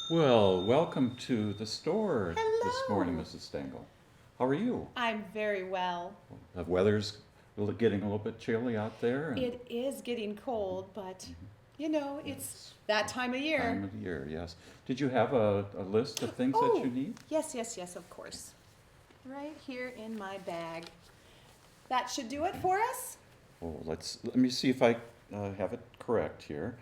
Well, welcome to the store this morning, Hello. Mrs. Stengel. How are you? I'm very well. The weather's getting a little bit chilly out there, and It is getting cold, but it's it's that time of time year. of the year, yes. Did you have a list of things that you Oh, need? yes, yes, yes, of course. Right here in my bag. That should do it for us? Oh, let me see if I have it correct here.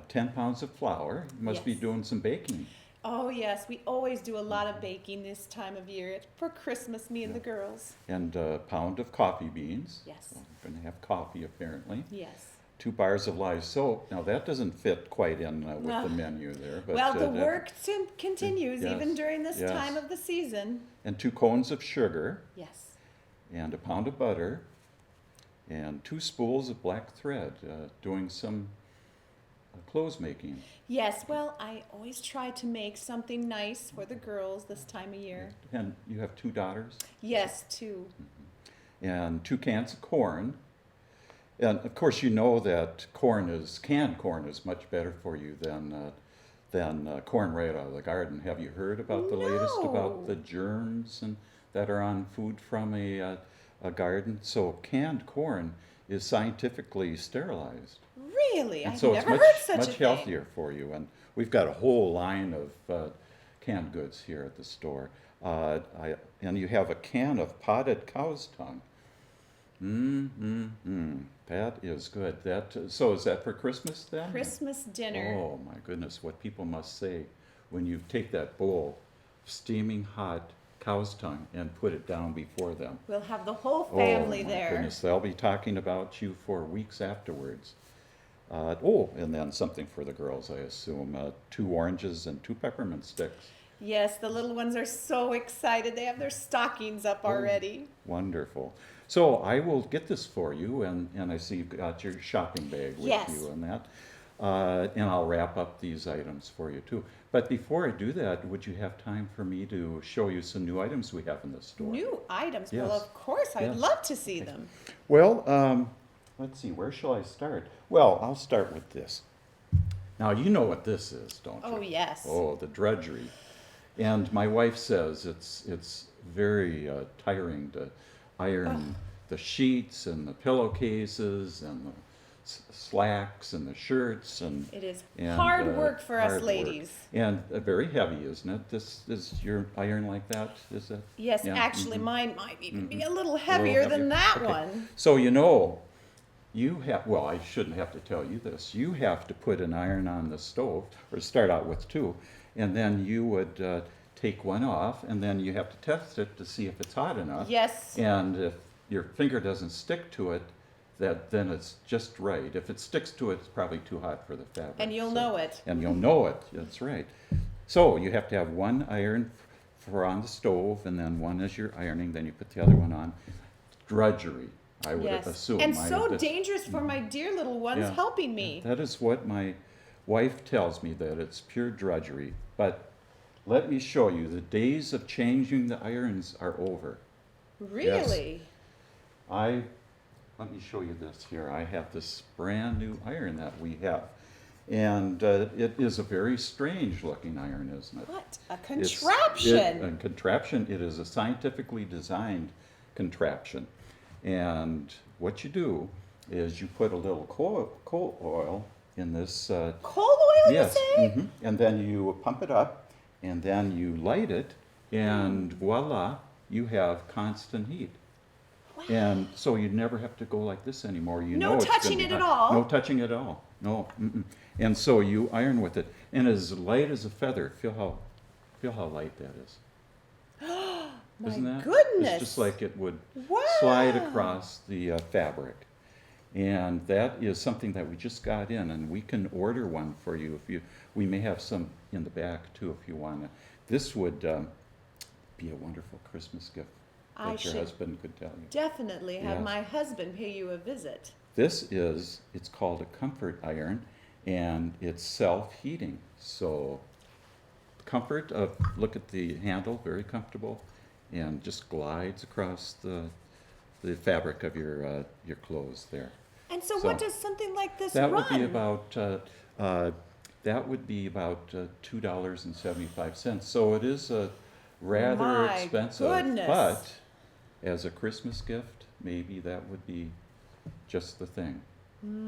10 pounds of flour. You must be Yes. doing some baking. Oh, yes, we always do a lot of baking this time of year for Christmas, me and Yeah. the girls. And a pound of coffee beans. Yes. We're going to have coffee, apparently. Yes. 2 bars of live soap. Now, that doesn't fit quite in with the Ah. menu there, but Well, the that work continues yes, even during this yes. time of the season. and 2 cones of sugar, Yes. and a pound of butter, and 2 spools of black thread, doing some clothes making. Yes, well, I always try to make something nice for the girls this time of year. And you have 2 daughters, Yes, too. and 2 cans of corn. And of course, you know that canned corn is much better for you than corn right out of the garden. Have you heard about the latest about the No. germs that are on food from a garden? So canned corn is scientifically sterilized. Really? And I've so it's never heard such a much thing. healthier for you. And we've got a whole line of canned goods here at the store. And you have a can of potted cow's tongue. That is good. So is that for Christmas then? Christmas dinner. Oh my goodness, what people must say when you take that bowl of steaming hot cow's tongue and put it down before them. We'll have the whole Oh family my there. goodness, they'll be talking about you for weeks afterwards. And then something for the girls, I assume. 2 oranges and 2 peppermint sticks. Yes, the little ones are so excited. They have their stockings up already. Wonderful. So I will get this for you, and I see you've got your shopping bag with Yes. you and that. And I'll wrap up these items for you too. But before I do that, would you have time for me to show you some new items we have in the store? New items. Well, Yes. of course, I'd Yes. love to see them. Well, let's see, where shall I start? Well, I'll start with this. Now, you know what this is, don't you? Oh, yes. Oh, the drudgery. And my wife says it's very tiring to iron the sheets and the pillowcases and the slacks and the shirts It is and hard work for us hard work. ladies. And very heavy, isn't it? This is your iron like that, is it? Yes, Yeah, actually, mhm. mine might even be a little A little heavier than heavier. that Okay. one. So well, I shouldn't have to tell you this. You have to put an iron on the stove, or start out with 2, and then you would take one off, and then you have to test it to see if it's hot enough. Yes. And if your finger doesn't stick to it, then it's just right. If it sticks to it, it's probably too hot for the fabric. And you'll so- know it. And you'll know it, that's right. So you have to have one iron for on the stove, and then one as you're ironing, then you put the other one on. Drudgery, I would Yes. assume. And I so would- dangerous for my dear little ones Yeah. helping me. That is what my wife tells me, that it's pure drudgery. But let me show you, the days of changing the irons are over. Really? Let me show you this here. I have this brand new iron that we have. And it is a very strange looking iron, isn't it? What a It's- contraption. A contraption. It is a scientifically designed contraption. And what you do is you put a little coal oil in this. Coal oil, Yes. you say? And then you pump it up, and then you light it, and voila, you have constant heat. And so you never have to go like this anymore. You No know it's gonna touching be it at hot. all? No touching at all. No. Mm-mm. And so you iron with it, and as light as a feather. Feel how light that is. My Isn't that? goodness. It's just like it would Wow. slide across the fabric. And that is something that we just got in, and we can order one for you if you. We may have some in the back too if you want to. This would be a wonderful Christmas gift I that your should husband could tell you. Definitely have Yes. my husband pay you a visit. It's called a comfort iron, and it's self-heating. So comfort of, look at the handle, very comfortable, and just glides across the fabric of your clothes there. And so, So what does something like this That run? would be about that would be about $2.75. So it is a rather My expensive, goodness. but as a Christmas gift, maybe that would be just the thing,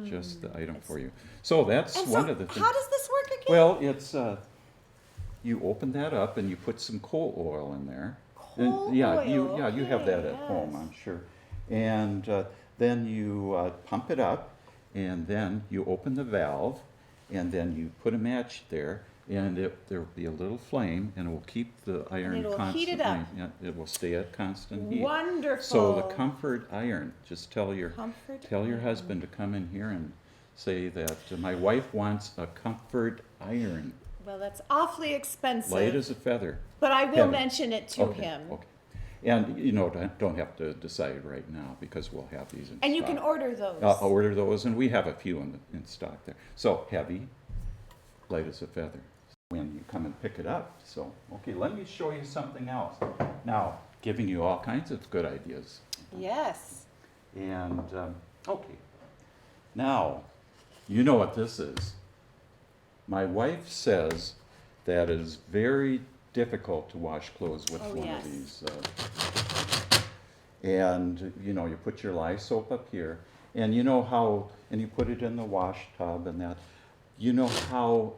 just the item for you. So that's And one so of the things. how does this work again? Well, it's, you open that up and you put some coal oil in there. And, Coal yeah, oil, you have that okay, at home, yes. I'm sure. And then you pump it up, and then you open the valve, and then you put a match there, and there'll be a little flame, and it will keep the iron it'll heat constantly. it up. Yeah, it will stay at constant heat. Wonderful. So the comfort iron, just tell your Comfort Tell your iron. husband to come in here and say that my wife wants a comfort iron, Well, that's awfully expensive. light as a feather. But I will Kevin. mention it to Okay, him. Okay. And, you know, don't have to decide right now, because we'll have these in stock. And you can order those. I'll order those, and we have a few in stock there. So heavy, light as a feather, when you come and pick it up. So, okay, let me show you something else. Now, giving you all kinds of good ideas. Yes. And, okay. Now, you know what this is. My wife says that it is very difficult to wash clothes with Oh, one yes. of these. And, you know, you put your lye soap up here, and you know how, and you put it in the wash tub and that. You know how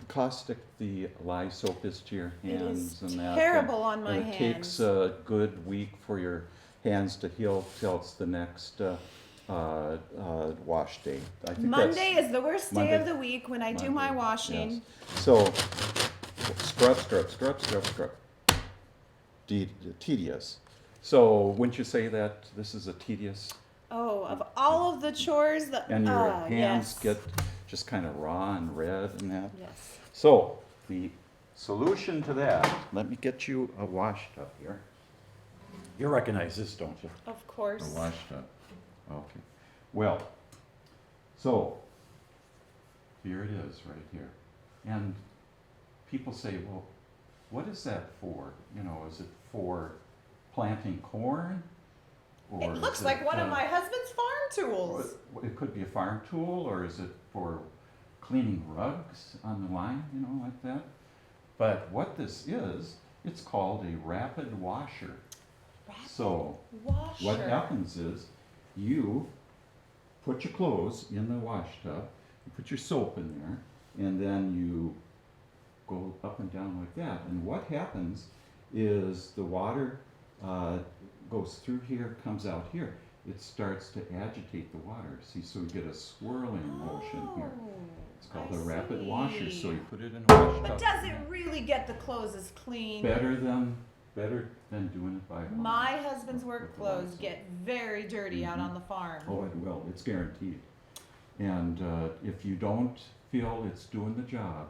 caustic the lye soap is to your It hands is and that. terrible on my and it takes hands. a good week for your hands to heal till it's the next wash day. I think Monday that's is the worst day Monday. of the week when I do my Monday, washing. yes. So, scrub, scrub, scrub, scrub, scrub. Tedious. So, wouldn't you say that this is a tedious? Oh, of all of the chores that. And your ah, hands yes. get just kind of raw and red and that? Yes. So, the solution to that, let me get you a wash tub here. You recognize this, don't you? Of course. The wash tub. Okay. Well, so, here it is right here. And people say, well, what is that for? You know, is it for planting corn? Or It looks is like one of uh, my husband's farm tools. It could be a farm tool, or is it for cleaning rugs on the line, you know, like that? But what this is, it's called a rapid washer. So Washer. what happens is you put your clothes in the wash tub, you put your soap in there, and then you go up and down like that. And what happens is the water goes through here, comes out here. It starts to agitate the water. See, so you get a swirling motion here. It's called I a rapid washer. So see. you put it in a wash But tub. does it really get the clothes as clean? Better than doing it by hand. My husband's work With the lye clothes soap. get very dirty out Mhm. on the farm. Oh, it will. It's guaranteed. And if you don't feel it's doing the job,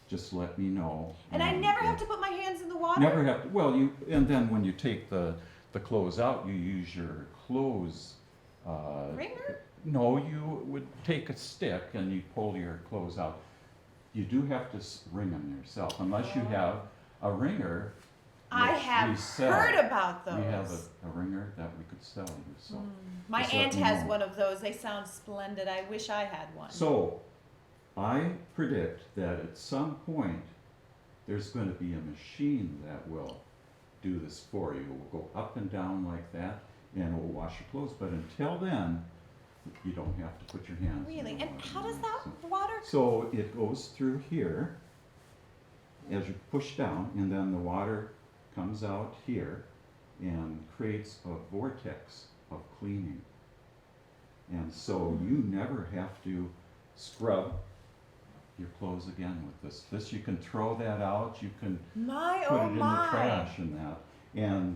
just let me know. And I never have to put my hands in the water? Never have to. Well, and then when you take the clothes out, you use your clothes. Wringer? No, you would take a stick and you pull your clothes out. You do have to wring them yourself, unless you have a wringer. I which have we sell. heard about those. We have a wringer that we could sell you. So, My just let aunt me has know. one of those. They sound splendid. I wish I had one. So, I predict that at some point, there's gonna be a machine that will do this for you. It will go up and down like that, and it will wash your clothes, but until then, you don't have to put your hands in Really? the And water. how does that water? So it goes through here, as you push down, and then the water comes out here and creates a vortex of cleaning. And so you never have to scrub your clothes again with this. This, you can throw that out, you can My, put oh it in the my. trash and that. And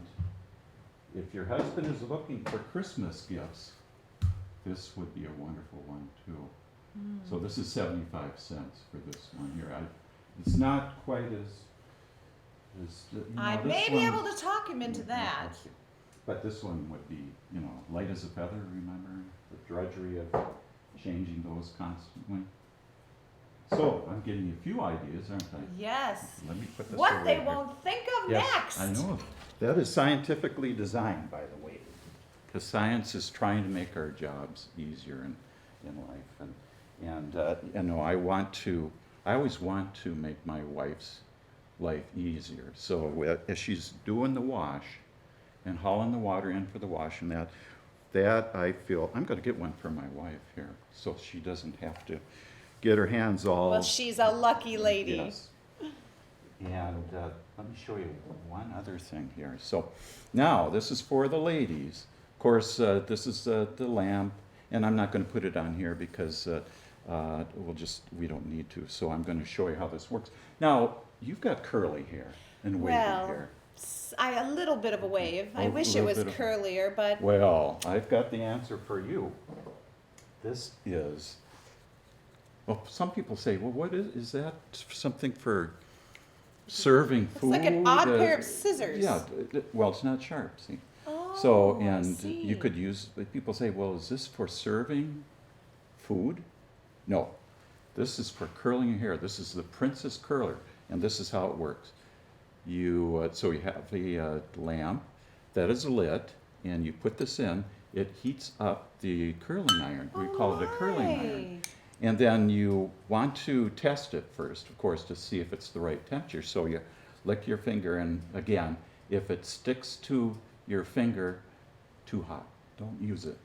if your husband is looking for Christmas gifts, this would be a wonderful one too. So this is 75 cents for this one here. It's not quite as you know, I this may be one- able to talk him into that. Okay. But this one would be, you know, light as a feather, remember? The drudgery of changing those constantly. So, I'm getting you a few ideas, aren't I? Yes. Let me put this What over they here. won't think of Yes, next. I know. That is scientifically designed, by the way. Because science is trying to make our jobs easier in life. And, you know, I always want to make my wife's life easier. So as she's doing the wash and hauling the water in for the wash and that I feel, I'm gonna get one for my wife here, so she doesn't have to get her hands all. Well, she's a lucky lady. Yes. And let me show you one other thing here. So now, this is for the ladies. Of course, this is the lamp, and I'm not going to put it on here because we don't need to. So I'm going to show you how this works. Now, you've got curly hair and wavy Well, hair. A little bit of a wave. I A wish it little was bit of- curlier, but Well, I've got the answer for you. This is, well, some people say, well, what is that something for serving it's food? like an odd pair of scissors. Yeah, well, it's not sharp, see? Oh, So, I and see. you could use, people say, well, is this for serving food? No, this is for curling your hair. This is the Princess Curler, and this is how it works. So you have the lamp that is lit, and you put this in. It heats up the curling iron. We call it a curling iron. And then you want to test it first, of course, to see if it's the right temperature. So you lick your finger, and again, if it sticks to your finger, too hot, don't use it.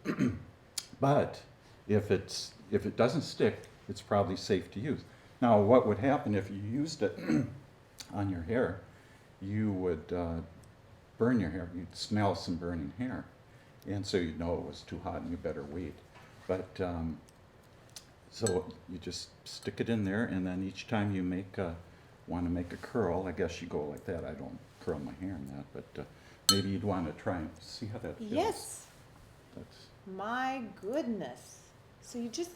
But if it doesn't stick, it's probably safe to use. Now, what would happen if you used it on your hair? You would burn your hair. You'd smell some burning hair, and so you'd know it was too hot, and you better wait. But so you just stick it in there, and then each time you want to make a curl, I guess you go like that. I don't curl my hair in that, but maybe you'd want to try and see how that feels. Yes. That's, My goodness. So you just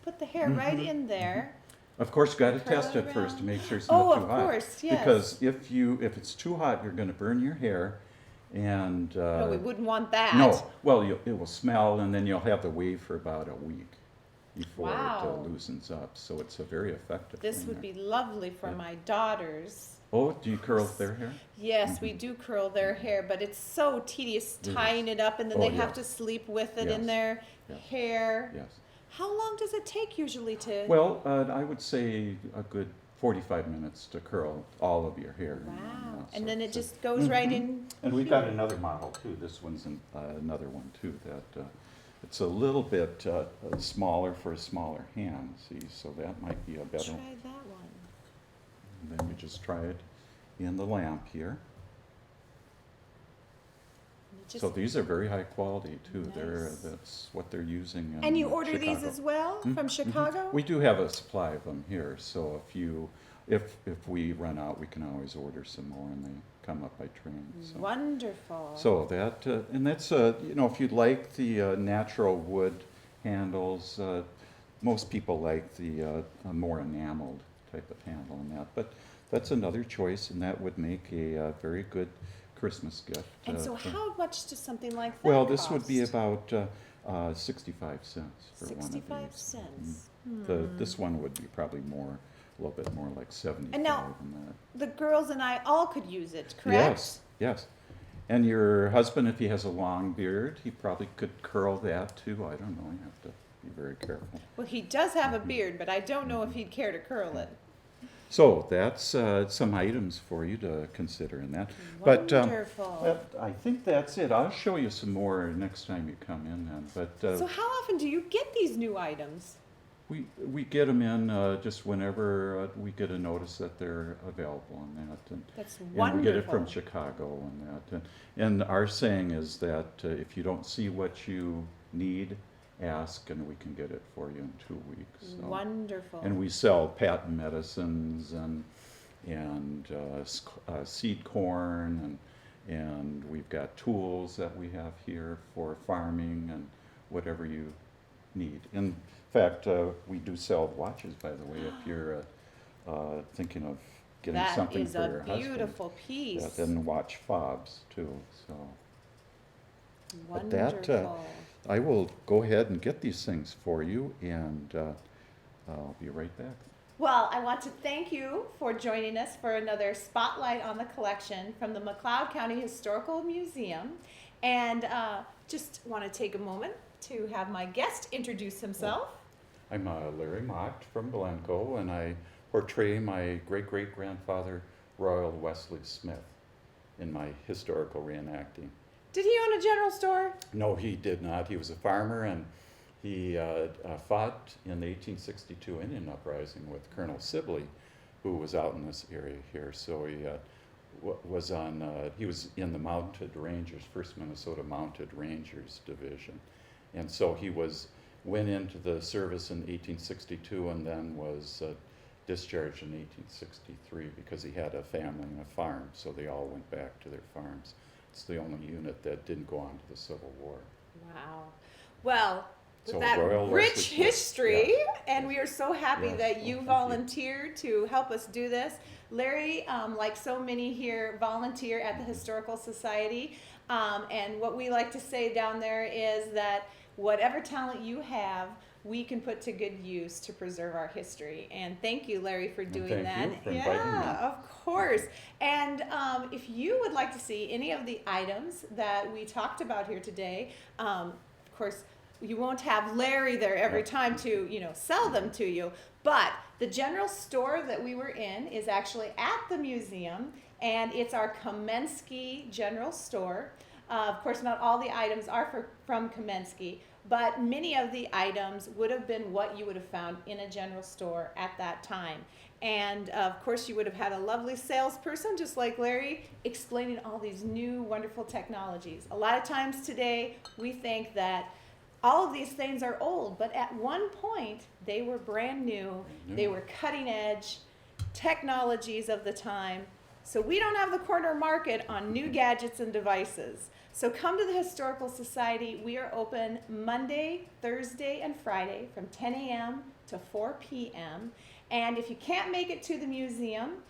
put the hair right in there. of course, you got to Curl test it it first to around. make sure it's Oh, not too of hot. course, yes. Because if it's too hot, you're going to burn your hair, and No, we wouldn't want that. no, well, it will smell, and then you'll have to wait for about a week before Wow. it loosens up. So it's a very effective. This thing would there. be lovely for Yeah. my daughters. Oh, do you curl their hair? Yes, we do curl their hair, but it's so tedious It is. tying it up, and then Oh, they have yes. to sleep with it in Yes. their Yes. hair. Yes. How long does it take usually to? Well, I would say a good 45 minutes to curl all of your hair. Wow. So And then it it's a- just goes right in. And we've got another model too. This one's another one too that it's a little bit smaller for a smaller hand. See, so that might be a better. Try that one. And then we just try it in the lamp here. And it just- So these are very high quality too. Nice. That's what they're using. In and you order these Chicago. as well Mhm, from mhm. Chicago? We do have a supply of them here, so if we run out, we can always order some more, and they come up by train. So, Wonderful. so that and that's if you'd like the natural wood handles, most people like the more enameled type of handle and that, but that's another choice, and that would make a very good Christmas gift. And so for- how much does something like that well, this would be cost? about 65 cents for one of these. 65 cents. This one would be probably more, a little bit more like 75 And now- than that. The girls and I all could use it, correct? Yes, yes. And your husband, if he has a long beard, he probably could curl that too. I don't know, you have to be very careful. Well, he does have a beard, but I don't know if he'd care to curl it. So that's some items for you to consider in that. But Wonderful. I think that's it. I'll show you some more next time you come in then. But So how often do you get these new items? we get them in just whenever we get a notice that they're available on that. That's And wonderful. we get it from Chicago and that. And our saying is that if you don't see what you need, ask and we can get it for you in 2 weeks. So. Wonderful. And we sell patent medicines and seed corn and we've got tools that we have here for farming and whatever you need. In fact, we do sell watches, by the way, if you're thinking of getting That something is for your a husband. beautiful piece. And watch fobs too. So but Wonderful. that, I will go ahead and get these things for you, and I'll be right back. Well, I want to thank you for joining us for another Spotlight on the Collection from the McLeod County Historical Museum. And just want to take a moment to have my guest introduce himself. I'm Larry Mott from Glencoe, and I portray my great-great-grandfather, Royal Wesley Smith, in my historical reenacting. Did he own a general store? No, he did not. He was a farmer, and he fought in the 1862 Indian Uprising with Colonel Sibley, who was out in this area here. So he he was in the Mounted Rangers, 1st Minnesota Mounted Rangers Division. And so he went into the service in 1862 and then was discharged in 1863 because he had a family and a farm, so they all went back to their farms. It's the only unit that didn't go on to the Civil War. Wow. Well, with So that Royal rich Wesley Smith, history, yeah. and we are so happy Yes, that well, you thank you. volunteered to help us do this. Larry, like so many here, volunteer at the Historical Society. And what we like to say down there is that whatever talent you have, we can put to good use to preserve our history. And thank you, Larry, for doing thank that. you for inviting me. Yeah, of course. And if you would like to see any of the items that we talked about here today, of course, you won't have Larry there every time to, sell them to you. But the general store that we were in is actually at the museum, and it's our Kamensky General Store. Of course, not all the items are from Kamensky, but many of the items would have been what you would have found in a general store at that time. And of course, you would have had a lovely salesperson, just like Larry, explaining all these new, wonderful technologies. A lot of times today, we think that all of these things are old, but at one point, they were brand new. They were cutting edge technologies of the time. So we don't have the corner market on new gadgets and devices. So come to the Historical Society. We are open Monday, Thursday, and Friday from 10 a.m. to 4 p.m. And if you can't make it to the museum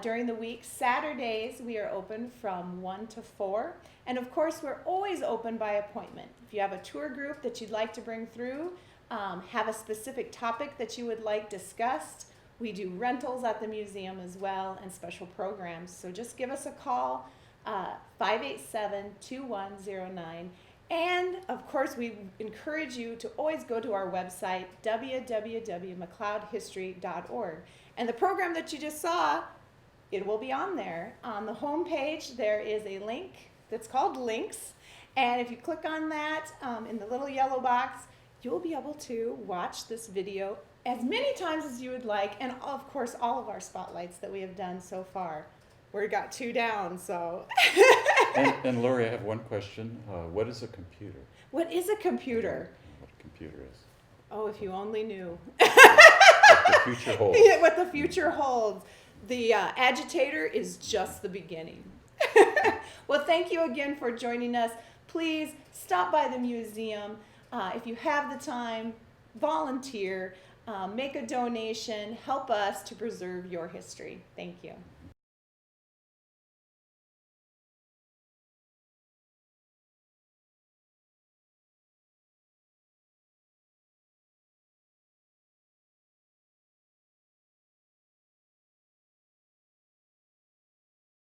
during the week, Saturdays we are open from 1 to 4. And of course, we're always open by appointment. If you have a tour group that you'd like to bring through, have a specific topic that you would like discussed, we do rentals at the museum as well and special programs. So just give us a call, 587-2109. And of course, we encourage you to always go to our website, www.mcleodhistory.org. And the program that you just saw, it will be on there. On the home page, there is a link that's called Links. And if you click on that in the little yellow box, you'll be able to watch this video as many times as you would like. And of course, all of our spotlights that we have done so far. We got 2 down, so. And Lori, I have one question. What is a computer? What is a computer? What a computer is. Oh, if you only knew. What the future holds. What the future holds. The agitator is just the beginning. Well, thank you again for joining us. Please stop by the museum. If you have the time, volunteer, make a donation, help us to preserve your history. Thank you.